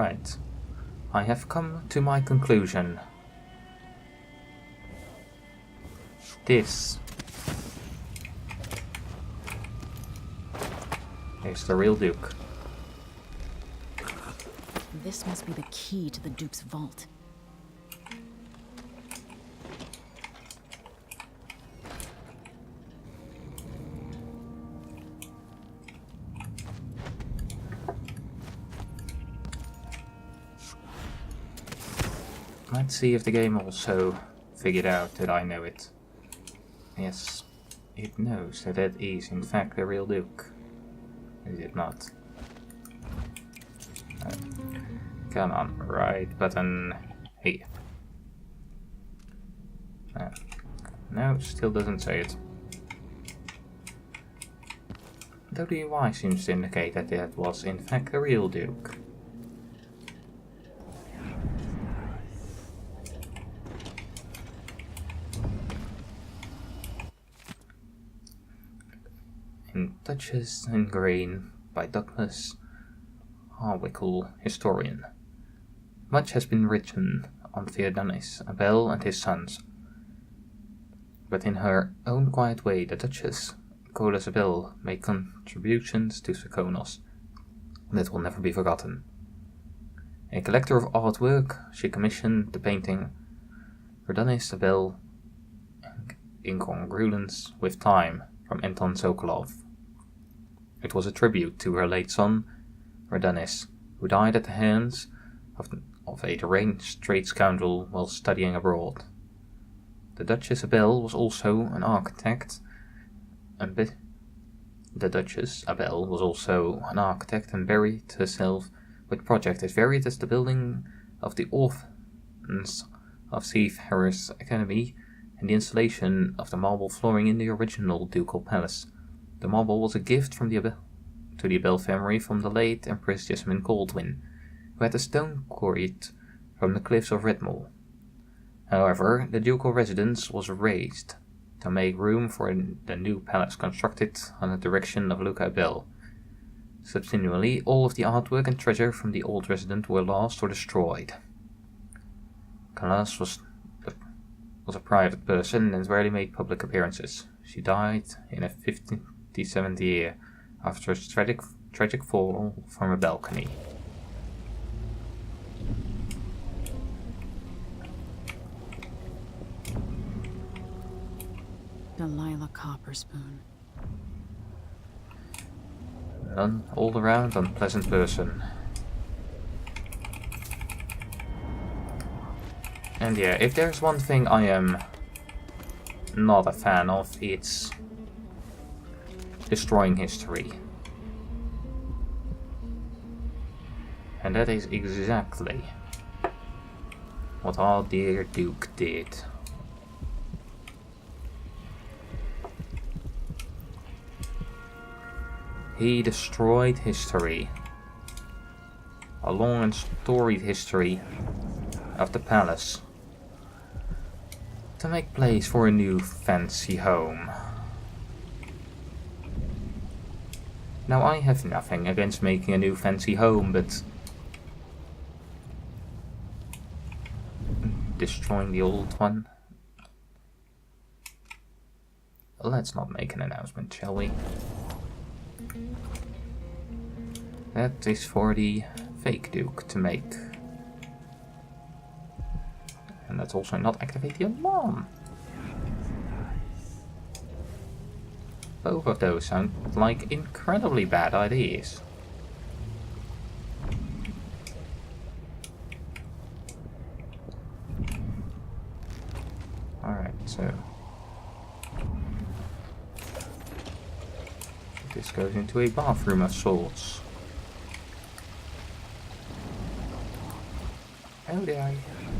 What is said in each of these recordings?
Right. I have come to my conclusion. This is the real Duke. This must be the key to the Duke's vault. Let's see if the game also figured out that I know it. Yes, it knows that it is in fact the real Duke. Is it not? Come on, right button. Hey. No, still doesn't say it. Though the UI seems to indicate that it was in fact the real Duke. In Touches in Green by Douglas Harwickle, historian. Much has been written on Theodonis, Abel and his sons, but in her own quiet way the Duchess, Colas Abel, made contributions to Sekonos that will never be forgotten. A collector of artwork, she commissioned the painting Theodonis Abel, Incongruence with Time, from Anton Sokolov. It was a tribute to her late son, Radanis, who died at the hands of a deranged trade scoundrel while studying abroad. The Duchess Abel was also an architect, and buried herself with projects as varied as the building of the orphans of Steve Harris Academy and the installation of the marble flooring in the original ducal palace. The marble was a gift from to the Abel family from the late Empress Jessamine Goldwyn, who had the stone quarried from the cliffs of Redmore. However, the ducal residence was razed to make room for the new palace constructed under the direction of Luca Abel. Subsequently, all of the artwork and treasure from the old residence were lost or destroyed. Calas was a private person and rarely made public appearances. She died in her 57th year after a tragic fall from a balcony. Delilah Copperspoon. An all-around unpleasant person. And yeah, if there's one thing I am not a fan of, it's destroying history. And that is exactly what our dear Duke did. He destroyed history. A long and storied history of the palace, to make place for a new fancy home. Now, I have nothing against making a new fancy home, but destroying the old one? Let's not make an announcement, shall we? That is for the fake Duke to make. And let's also not activate the alarm. Both of those sound like incredibly bad ideas. Alright, so this goes into a bathroom of sorts. Oh, did I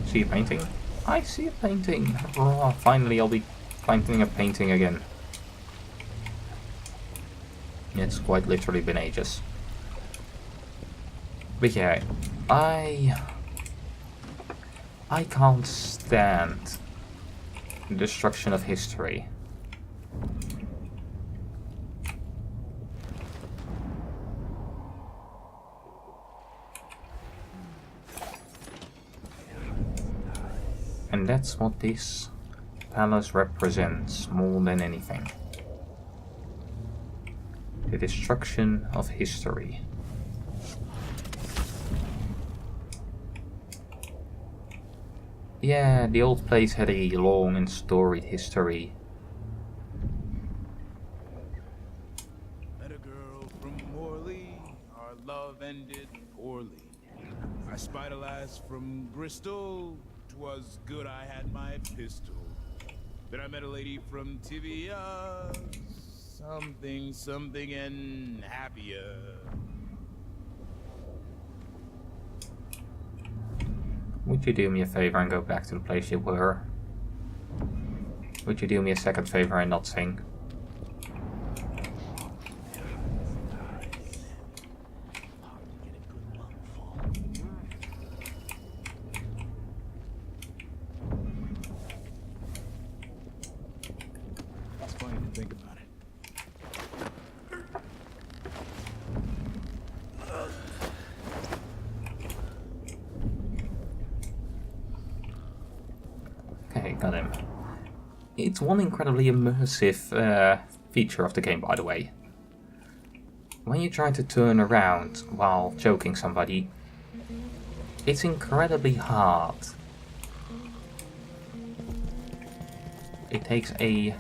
see a painting? I see a painting! Oh, finally I'll be finding a painting again. It's quite literally been ages. But yeah, I can't stand the destruction of history. And that's what this palace represents more than anything. The destruction of history. Yeah, the old place had a long and storied history. Met a girl from Morley, our love ended poorly. I spied a lass from Bristol, 'twas good I had my pistol. Then I met a lady from Tivia, something and happier. Would you do me a favor and go back to the place you were? Would you do me a second favor and not sing? It's funny to think about it. Okay, got him. It's one incredibly immersive feature of the game, by the way. When you try to turn around while choking somebody, it's incredibly hard. It takes a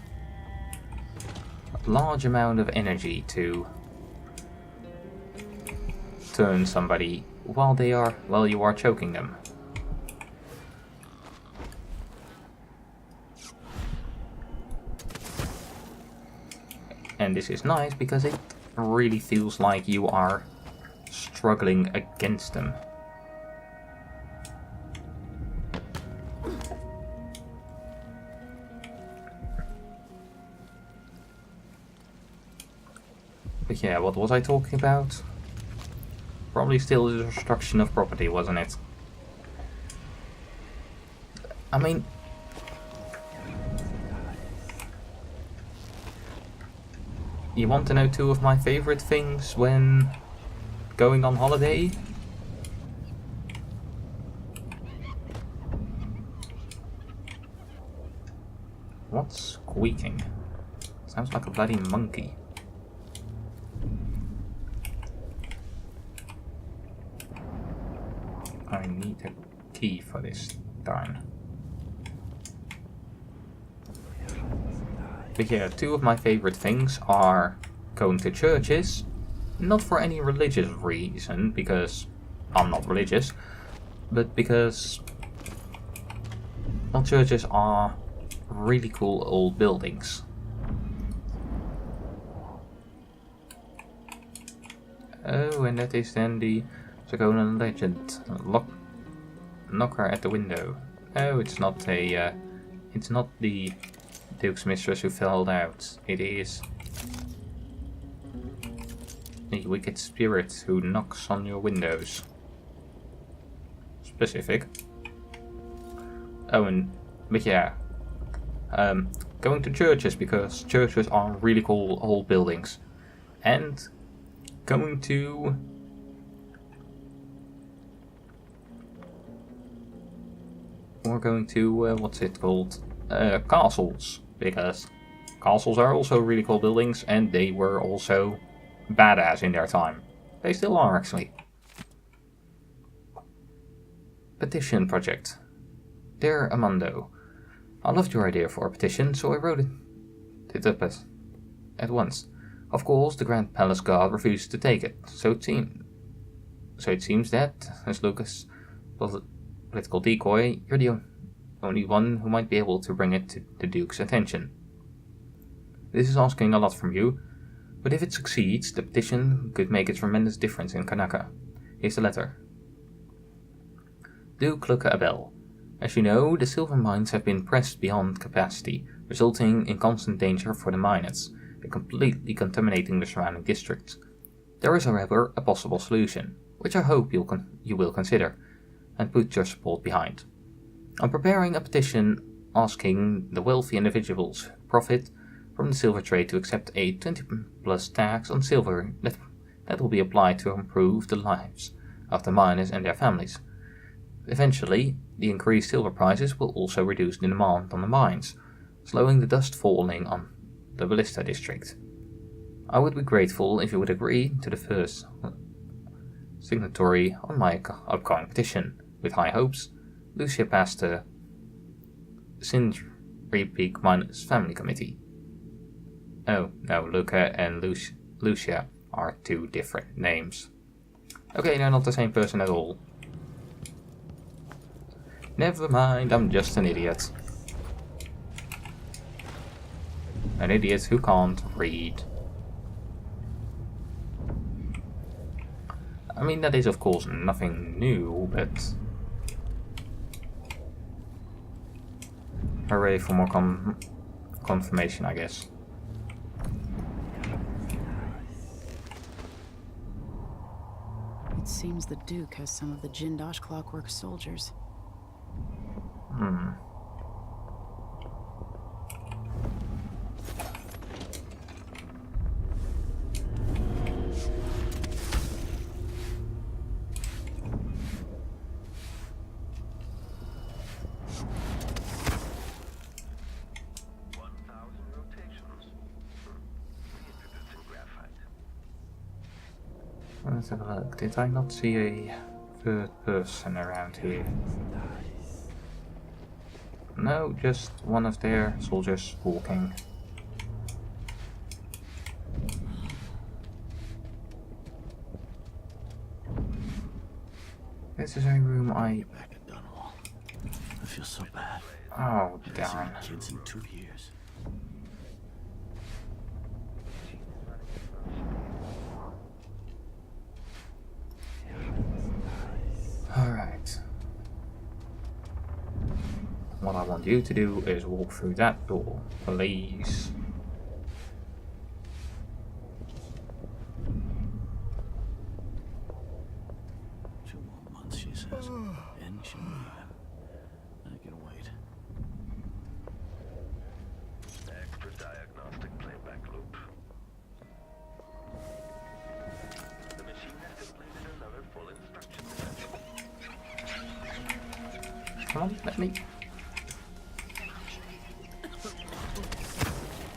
large amount of energy to turn somebody while you are choking them. And this is nice because it really feels like you are struggling against them. But yeah, what was I talking about? Probably still the destruction of property, wasn't it? I mean, you want to know two of my favorite things when going on holiday? What's squeaking? Sounds like a bloody monkey. I need a key for this time. But yeah, two of my favorite things are going to churches, not for any religious reason, because I'm not religious, but because, well, churches are really cool old buildings. Oh, and that is then the Dragonan legend. Knocker at the window. Oh, it's not the Duke's mistress who fell out. It is the wicked spirit who knocks on your windows. Specific. Oh, but yeah, going to churches because churches are really cool old buildings, and going to what's it called? Castles, because castles are also really cool buildings, and they were also badass in their time. They still are, actually. Petition project. Dear Amando, I loved your idea for a petition, so I wrote it up at once. Of course, the Grand Palace Guard refused to take it, so it seems that, as Lucas, political decoy, you're the only one who might be able to bring it to the Duke's attention. This is asking a lot from you, but if it succeeds, the petition could make a tremendous difference in Kanaka. Here's the letter. Duke Luca Abel. As you know, the silver mines have been pressed beyond capacity, resulting in constant danger for the miners, and completely contaminating the surrounding districts. There is, however, a possible solution, which I hope you will consider, and put your support behind. I'm preparing a petition asking the wealthy individuals who profit from the silver trade to accept a 20+ tax on silver that will be applied to improve the lives of the miners and their families. Eventually, the increased silver prices will also reduce the demand on the mines, slowing the dust falling on the Ballista district. I would be grateful if you would agree to the first signatory on my upcoming petition. With high hopes, Lucia Pastor, Sindri Peak Miners Family Committee. Oh, no, Luca and Lucia are two different names. Okay, they're not the same person at all. Never mind, I'm just an idiot. An idiot who can't read. I mean, that is of course nothing new, but... Hooray for more confirmation, I guess. It seems the Duke has some of the Jindosh Clockwork soldiers. Let's have a look. Did I not see a third person around here? No, just one of their soldiers walking. This is a room I... Back at Dunwall. I feel so bad. Oh, Haven't darn. seen kids in 2 years. Alright. What I want you to do is walk through that door, please. Two more months, she says. And she'll leave him. I can wait. Extra diagnostic playback loop. The machine has completed another full instruction session. Come on, let me...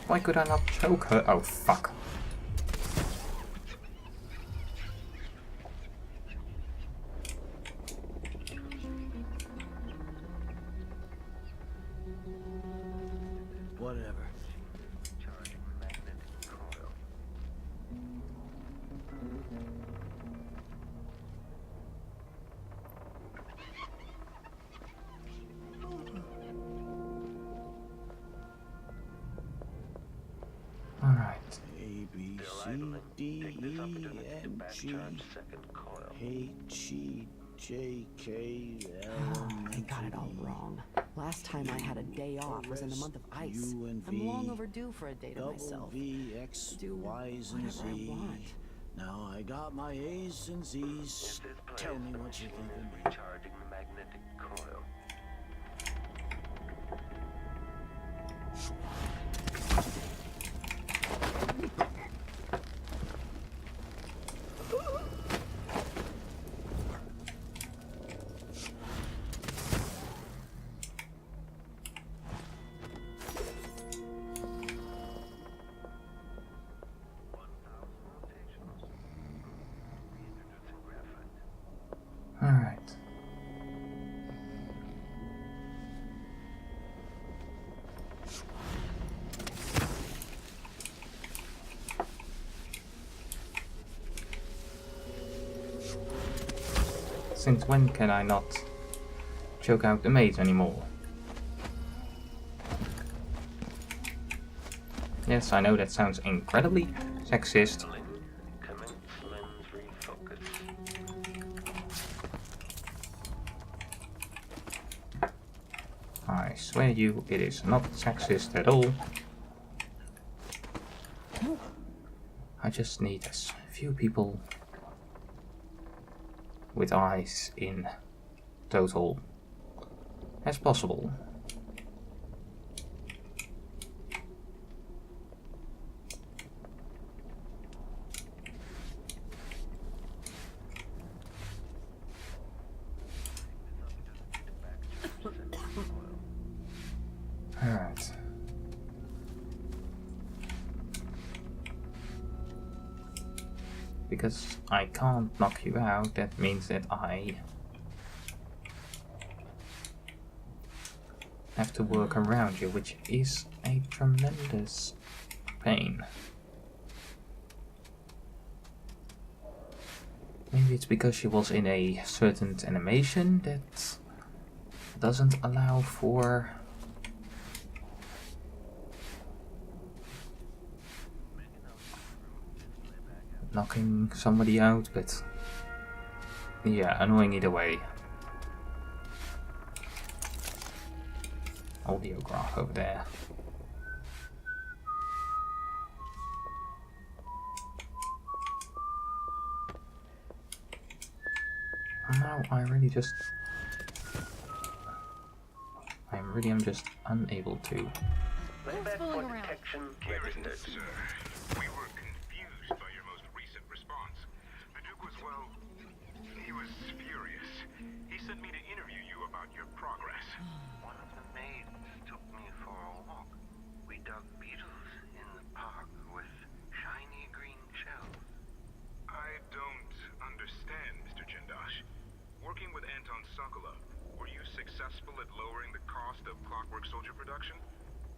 Why could I not choke her? Oh, fuck. Whatever. Alright. A, B, C, D, E, N, G, H, E, J, K, L, I got it all wrong. Last time I had a day off was in the month of ice. U and I'm long V, overdue for a day to double myself. V, X, Do Y's, and whatever I Z. want. Now I got my A's and Z's. Tell me what you think of me. Recharging the magnetic coil. Alright. Since when can I not choke out the maids anymore? Yes, I know that sounds incredibly sexist. Commence lens refocus. I swear you, it is not sexist at all. I just need as few people with eyes in total as possible. because I can't knock you out, that means that I have to work around you, which is a tremendous pain. Maybe it's because she was in a certain animation that doesn't allow for knocking somebody out, but yeah, annoying either way. Audiograph over there. Now I'm just unable to. Layback for detection registered. Sir, we were confused by your most recent response. The Duke was, well, he was furious. He sent me to interview you about your progress. One of the maids took me for a walk. We dug beetles in the park with shiny green shells. I don't understand, Mr. Jindosh. Working with Anton Sokolov, were you successful at lowering the cost of Clockwork Soldier production?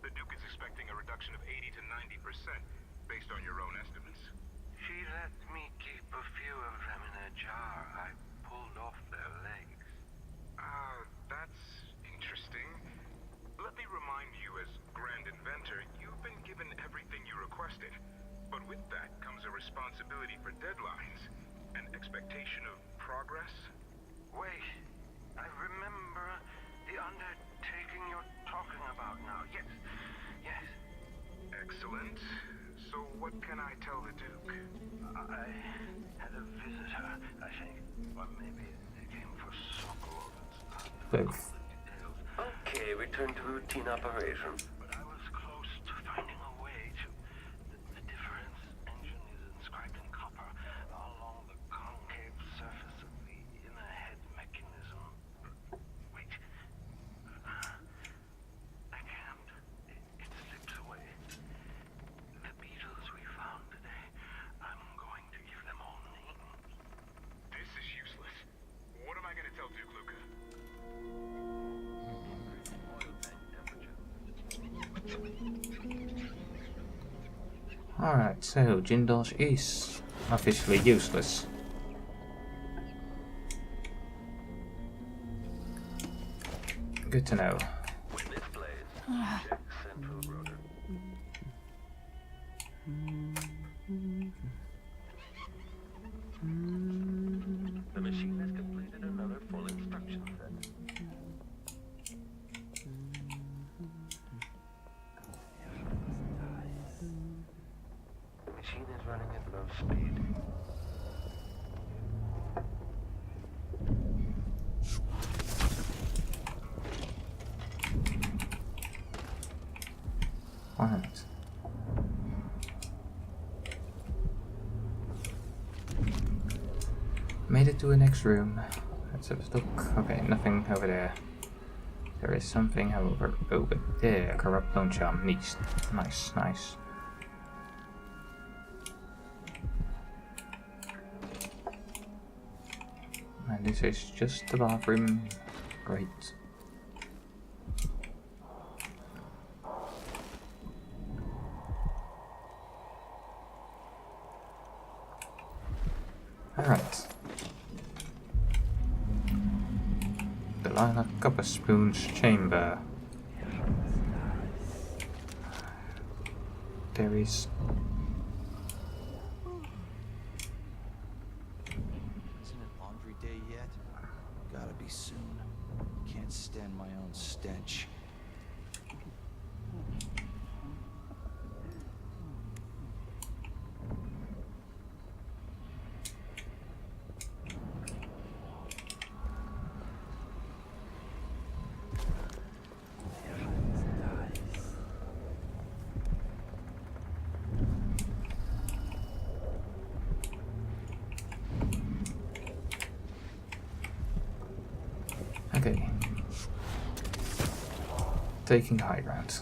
The Duke is expecting a reduction of 80 to 90% based on your own estimates. She let me keep a few of them in a jar. I pulled off their legs. That's interesting. Let me remind you, as Grand Inventor, you've been given everything you requested. But with that comes a responsibility for deadlines, an expectation of progress. Wait, I remember the undertaking you're talking about now. Yes. Excellent. So what can I tell the Duke? I had a visitor, I think. Or maybe they came for Sokolov. Both. Okay, return to routine operation. But I was close to finding a way to... The difference engine is inscribed in copper along the concave surface of the inner head mechanism. Wait. I can't. It slips away. The beetles we found today, I'm going to give them all names. This is useless. What am I going to tell Duke Luca? Alright, so Jindosh is officially useless. Good to know. Witness blaze. Check central rotor. The machine has completed another full instruction set. The machine is running at low speed. Alright. Made it to the next room. Let's have a look. Okay, nothing over there. There is something, however, over there. Corrupt bone charm. Nice. Nice. And this is just the bathroom. Great. Alright. The Lilac Copper Spoon's chamber. There is... Isn't it laundry day yet? Gotta be soon. Can't stand my own stench. Okay. Taking high ground.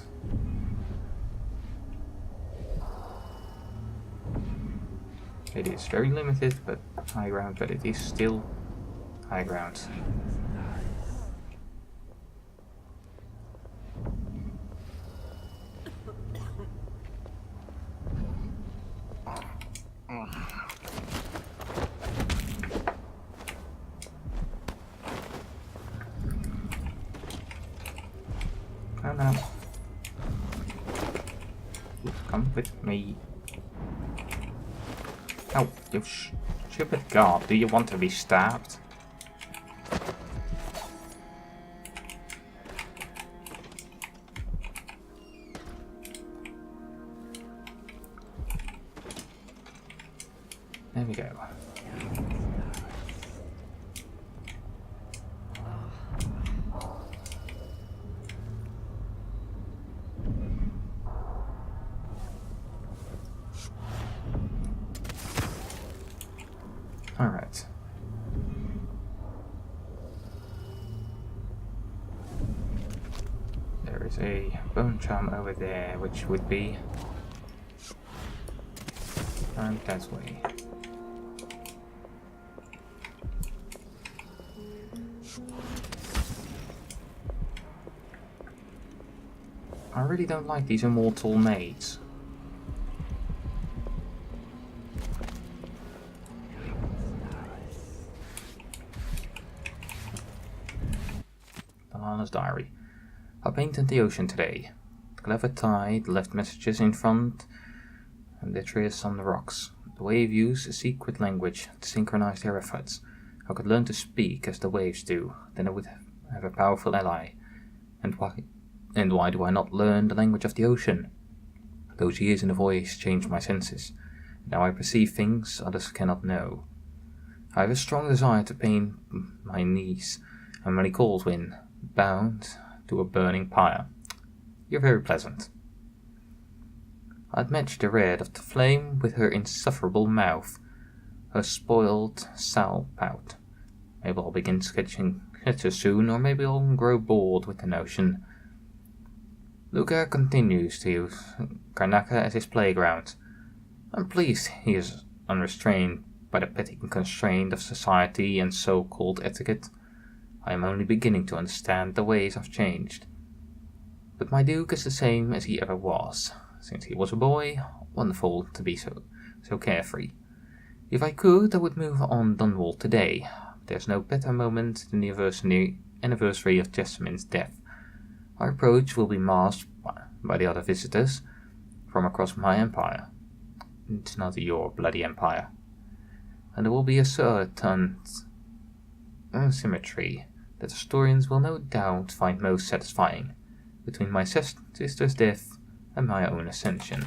It is very limited, but high ground, but it is still high ground. Come on. Come with me. Oh, you stupid god, do you want to be stabbed? There we go. Alright. There is a bone charm over there, which would be... and that way. I really don't like these immortal maids. Dalala's diary. I painted the ocean today. The clever tide left messages in front and detritus on the rocks. The wave used a secret language to synchronize their efforts. I could learn to speak as the waves do, then I would have a powerful ally. And why do I not learn the language of the ocean? Those years in the voice changed my senses. Now I perceive things others cannot know. I have a strong desire to paint my niece, Emily Caldwin, bound to a burning pyre. You're very pleasant. I'd match the red of the flame with her insufferable mouth, her spoiled sour pout. Maybe I'll begin sketching soon, or maybe I'll grow bored with the notion. Luca continues to use Karnaca as his playground. I'm pleased he is unrestrained by the petty constraint of society and so-called etiquette. I am only beginning to understand the ways I've changed. But my Duke is the same as he ever was. Since he was a boy, wonderful to be so carefree. If I could, I would move on Dunwall today. There's no better moment than the anniversary of Jessamine's death. Our approach will be masked by the other visitors from across my empire. It's not your bloody empire. And there will be a certain symmetry that historians will no doubt find most satisfying between my sister's death and my own ascension.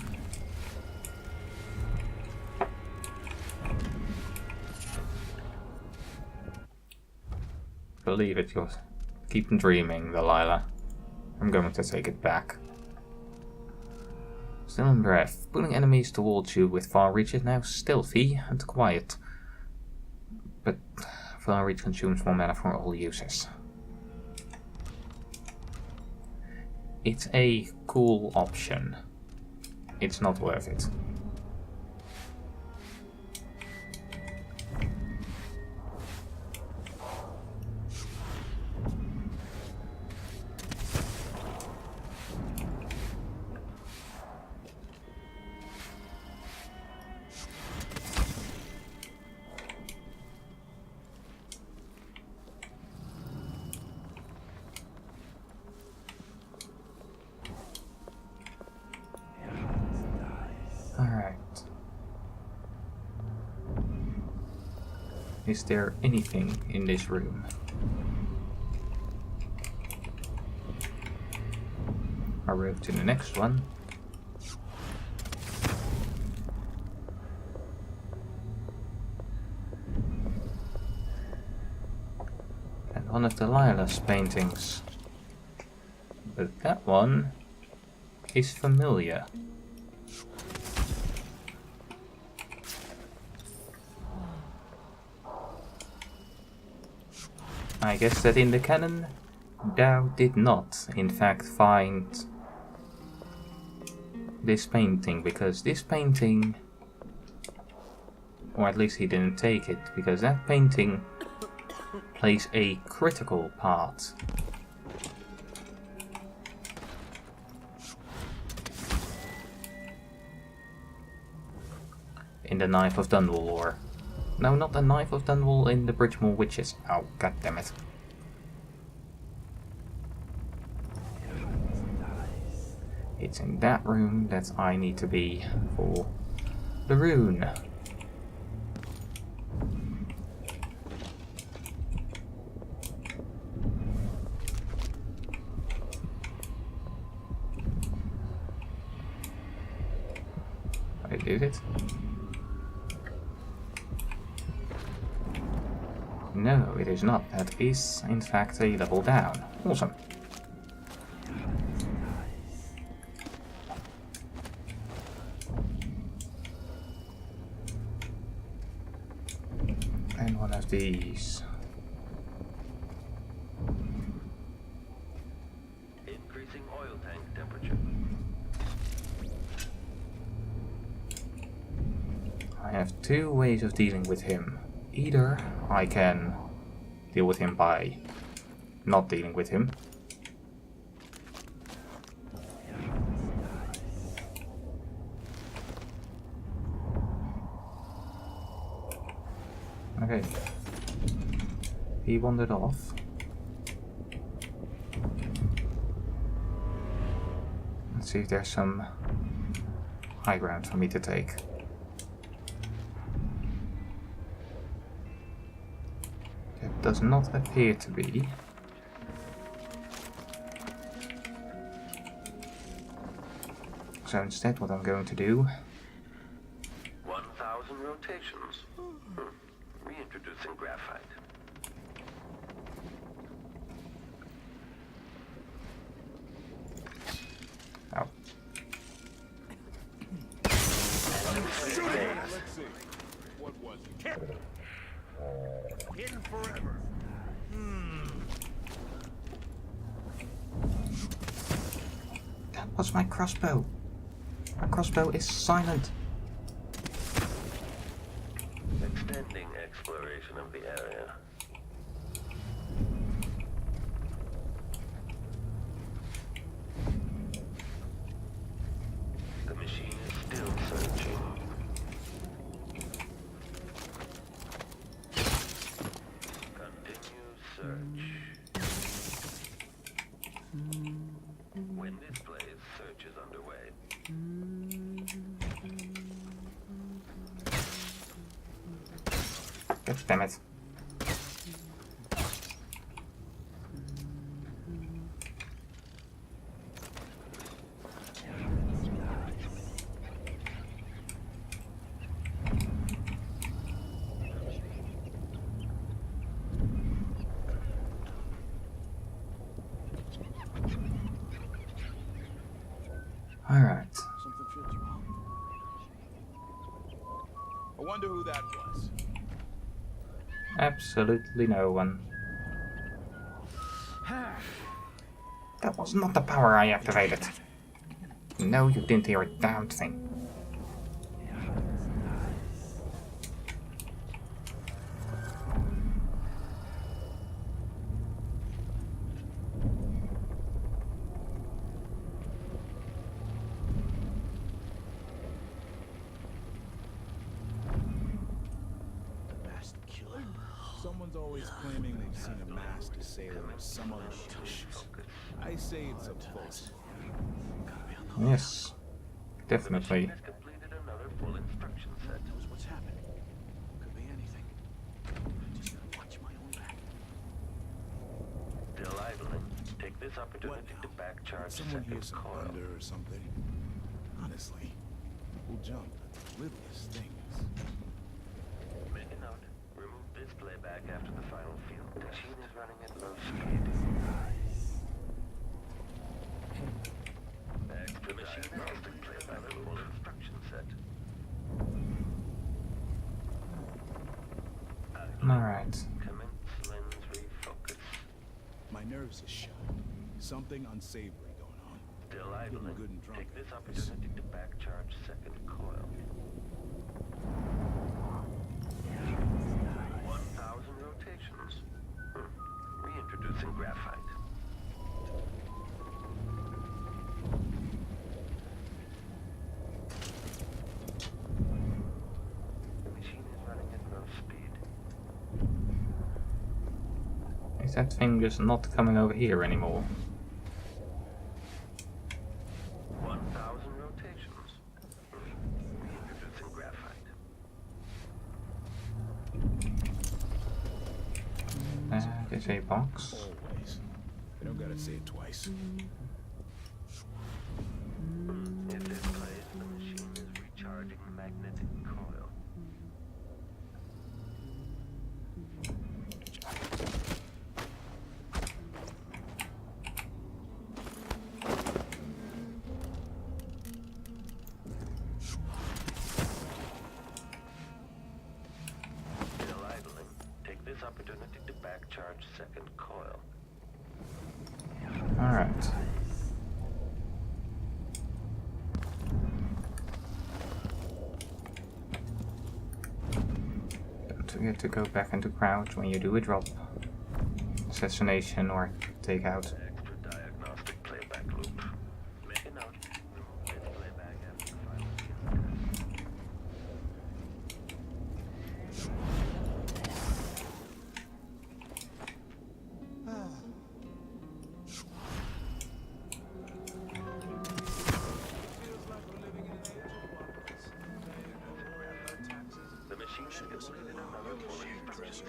Believe it, you're keep dreaming, Delilah. I'm going to take it back. Still in breath, pulling enemies towards you with far reach is now stealthy and quiet. But far reach consumes more mana for all users. It's a cool option. It's not worth it. Is there anything in this room? I move to the next one. And one of Delilah's paintings. But that one is familiar. I guess that in the canon, thou did not, in fact, find this painting, because this painting Or at least he didn't take it, because that painting plays a critical part in the Knife of Dunwall lore. No, not the Knife of Dunwall, in the Bridgemore Witches. Oh, god damn it. It's in that room that I need to be for the rune. I did it. No, it is not. That is, in fact, a level down. Awesome. And one of these. Increasing oil tank temperature. I have two ways of dealing with him. Either I can deal with him by not dealing with him. Okay. He wandered off. Let's see if there's some high ground for me to take. It does not appear to be. So instead what I'm going to do... 1,000 rotations. Reintroducing graphite. Oh. Let's see. What was it? Hidden forever. That was my crossbow. My crossbow is silent. Extending exploration of the area. The machine is still searching. Continue search. When this plays, search is underway. God damn it. Alright. Something feels wrong. I wonder who that was. Absolutely no one. That was not the power I activated. No, you didn't hear a damn thing. Someone's always claiming they've seen a masked sailor or some other dish. I say it's a false. Yes, definitely. Has completed another full instruction set. Knows what's happening. Could be anything. Just gotta watch my own back. Still idling. Take this opportunity to back charge Someone hear second some coil. thunder or something. Honestly, we'll jump at the littlest things. Make a note. Remove this playback after the final field. The machine is running at low speed. Extra machine has been played by the full instruction set. Alright. Commence lens refocus. My nerves are shot. Something unsavory going on. Still Getting idling. good and drunk. Take this I guess. opportunity to back charge second coil. that thing just not coming over here anymore? 1,000 rotations. Introducing graphite. That is a box. Always. You don't gotta say it twice. At this place, the machine is recharging the magnetic coil. Still idling. Take this opportunity to back charge second coil. Alright. Don't forget to go back into crouch when you do a drop, assassination, or takeout. Extra diagnostic playback loop. Make a note. It's playback after the final scan. The machine should completed another fully produced.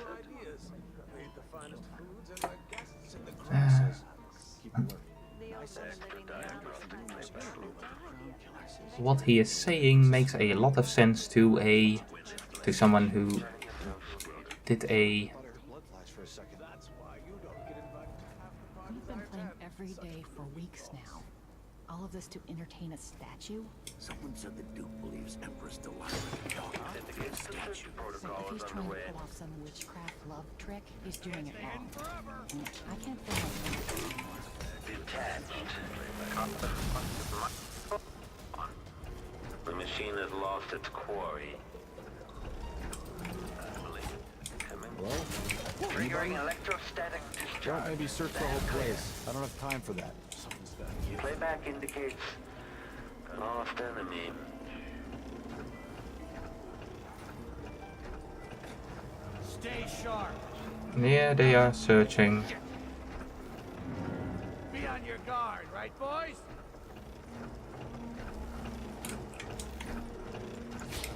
Extra diagnostic playback loop. What he is saying makes a lot of sense to someone who did a You've been playing every day for weeks now. All of this to entertain a statue? Someone said the Duke believes Empress Delilah can talk. Indicates the search So protocol if he's is trying to underway. pull off some witchcraft love trick, he's doing it wrong. I can't feel my hands anymore. Detached. The machine has lost its quarry. Triggering electrostatic discharge. Maybe search the whole place. I don't have time for that. Playback indicates lost enemy. Stay sharp. yeah, they are searching. Be on your guard, right, boys?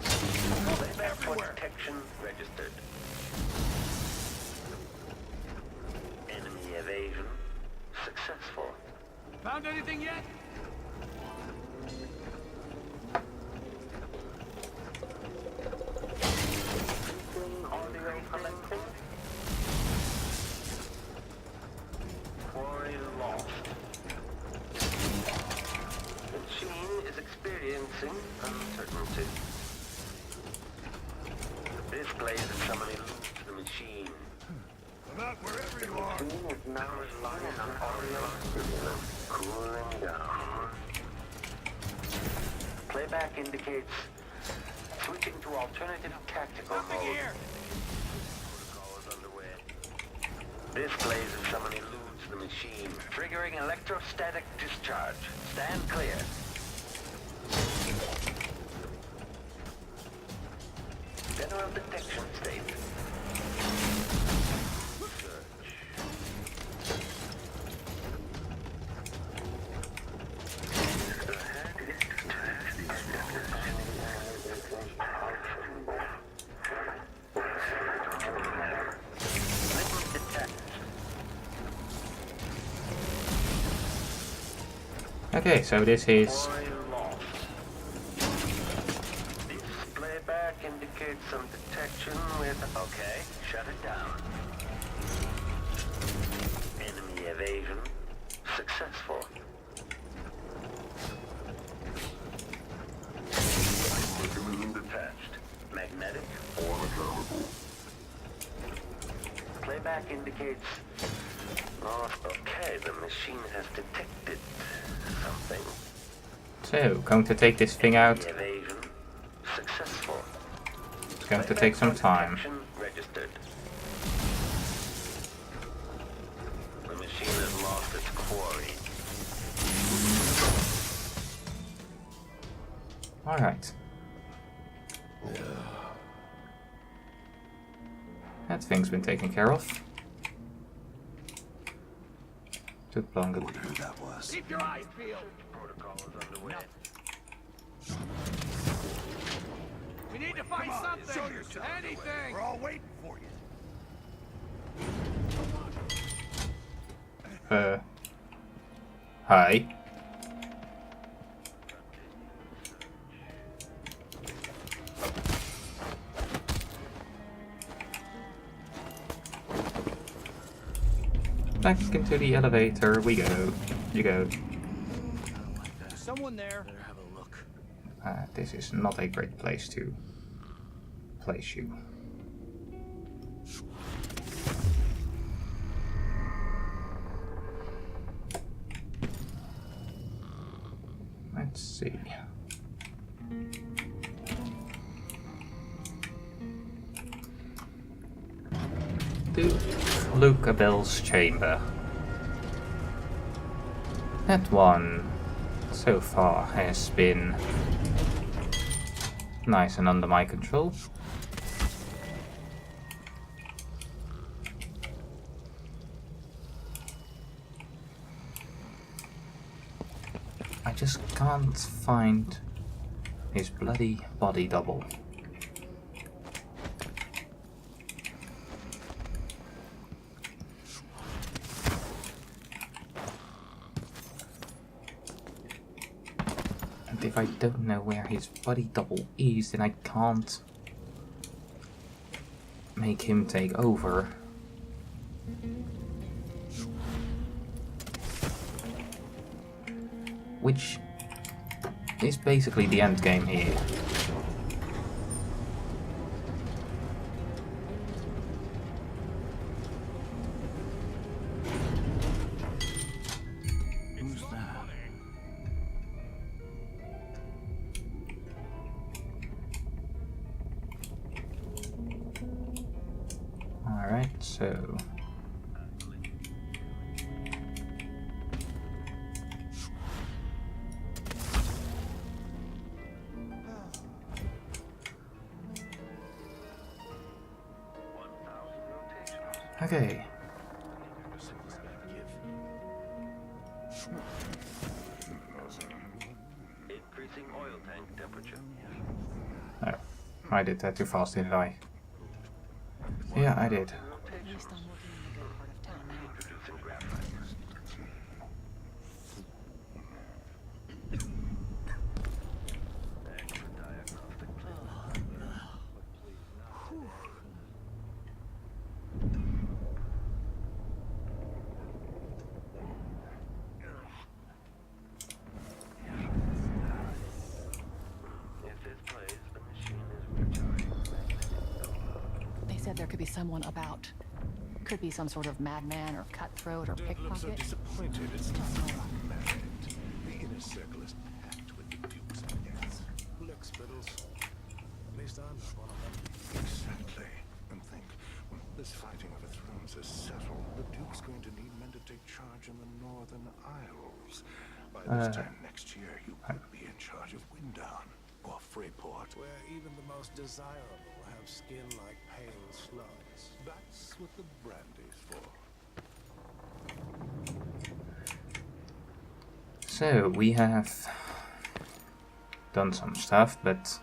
Playback for detection registered. Enemy evasion successful. Found anything yet? Audio collecting. Quarry lost. Machine is experiencing uncertainty. This blaze is summoning loot to the machine. About wherever you are. Machine is now relying on audio stimulus cooling down. Playback indicates switching to alternative tactical Nothing mode. here. Protocol is underway. This blaze is summoning loot to the machine, triggering electrostatic discharge. Stand clear. General detection state. Okay, so this is Playback indicates some detection with... Okay, shut it down. Enemy evasion successful. Mechanism detached. Magnetic or mechanical. Playback indicates... Oh, okay, the machine has detected something. so going to take this thing out. Evasion successful. It's going to take some time. Detection registered. The machine has lost its quarry. Alright. That thing's been taken care of. Took longer. Wonder who that was. Keep your eyes peeled. Protocol is underway. We need to find something. Show yourself. Anything. We're all waiting for you. Hi. Back into the elevator we go. You go. Someone there. Better have a look. This is not a great place to place you. Let's see. To Luke Abel's chamber. That one, so far, has been nice and under my control. I just can't find his bloody body double. And if I don't know where his body double is, then I can't make him take over. Which is basically the end game here. Who's that? Alright, so... Okay. Increasing oil tank temperature. Oh, I did that too fast, didn't I? Yeah, I did. At least I'm working in the good part of town now. Introducing graphite. Extra diagnostic. If this plays, the machine is recharging. They said there could be someone about. Could be some sort of madman or cutthroat or Don't look so pickpocket. disappointed. It's not married. The inner circle is packed with the Duke's agents. Look, Spittles. At least I'm not one of them. Exactly. And think, when this fighting over thrones is settled, the Duke's going to need men to take charge in the Northern Isles. By this time next year, you could be in charge of Windown or Freyport. Where even the most desirable have skin like pale slugs. That's what the brandy's for. So, we have done some stuff, but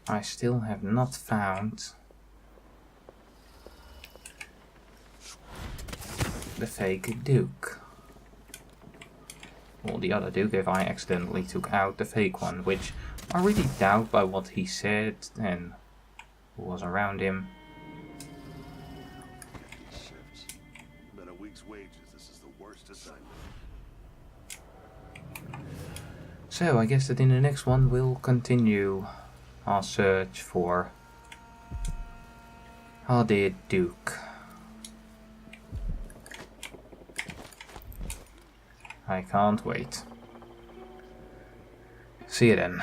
I still have not found the fake Duke. Or the other Duke if I accidentally took out the fake one, which I really doubt by what he said and who was around him. Than a week's wages, this is the worst assignment. So I guess that in the next one we'll continue our search for our dear Duke. I can't wait. See you then.